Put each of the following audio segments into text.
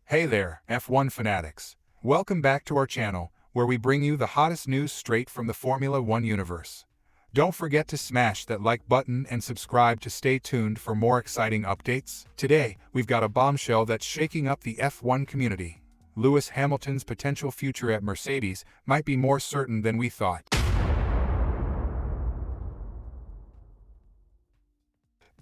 Hey there, F1 fanatics. Welcome back to our channel, where we bring you the hottest news straight from the Formula One universe. Don't forget to smash that like button and subscribe to stay tuned for more exciting updates. Today, we've got a bombshell that's shaking up the F1 community. Lewis Hamilton's potential future at Mercedes might be more certain than we thought.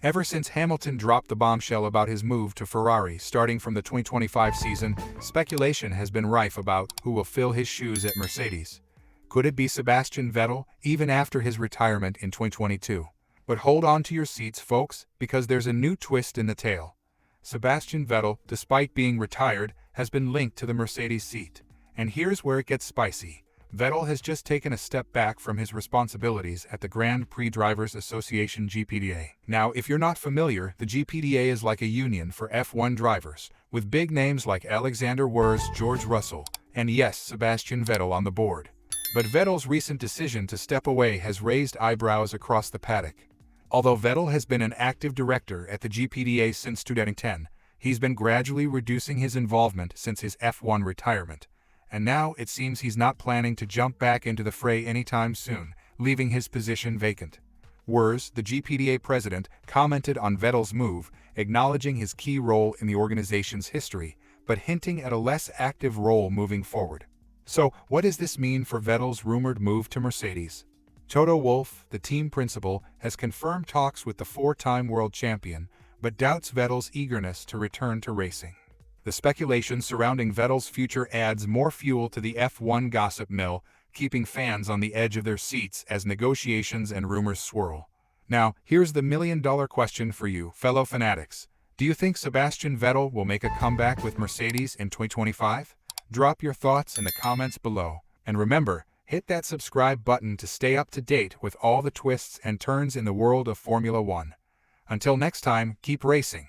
Ever since Hamilton dropped the bombshell about his move to Ferrari starting from the 2025 season, speculation has been rife about who will fill his shoes at Mercedes. Could it be Sebastian Vettel, even after his retirement in 2022? But hold on to your seats, folks, because there's a new twist in the tale. Sebastian Vettel, despite being retired, has been linked to the Mercedes seat. And here's where it gets spicy. Vettel has just taken a step back from his responsibilities at the Grand Prix Drivers Association GPDA. Now, if you're not familiar, the GPDA is like a union for F1 drivers, with big names like Alexander Wurz, George Russell, and yes, Sebastian Vettel on the board. But Vettel's recent decision to step away has raised eyebrows across the paddock. Although Vettel has been an active director at the GPDA since 2010, he's been gradually reducing his involvement since his F1 retirement. And now it seems he's not planning to jump back into the fray anytime soon, leaving his position vacant. Wurz, the GPDA president, commented on Vettel's move, acknowledging his key role in the organization's history, but hinting at a less active role moving forward. So, what does this mean for Vettel's rumored move to Mercedes? Toto Wolff, the team principal, has confirmed talks with the four-time world champion, but doubts Vettel's eagerness to return to racing. The speculation surrounding Vettel's future adds more fuel to the F1 gossip mill, keeping fans on the edge of their seats as negotiations and rumors swirl. Now, here's the million-dollar question for you, fellow fanatics. Do you think Sebastian Vettel will make a comeback with Mercedes in 2025? Drop your thoughts in the comments below. And remember, hit that subscribe button to stay up to date with all the twists and turns in the world of Formula One. Until next time, keep racing.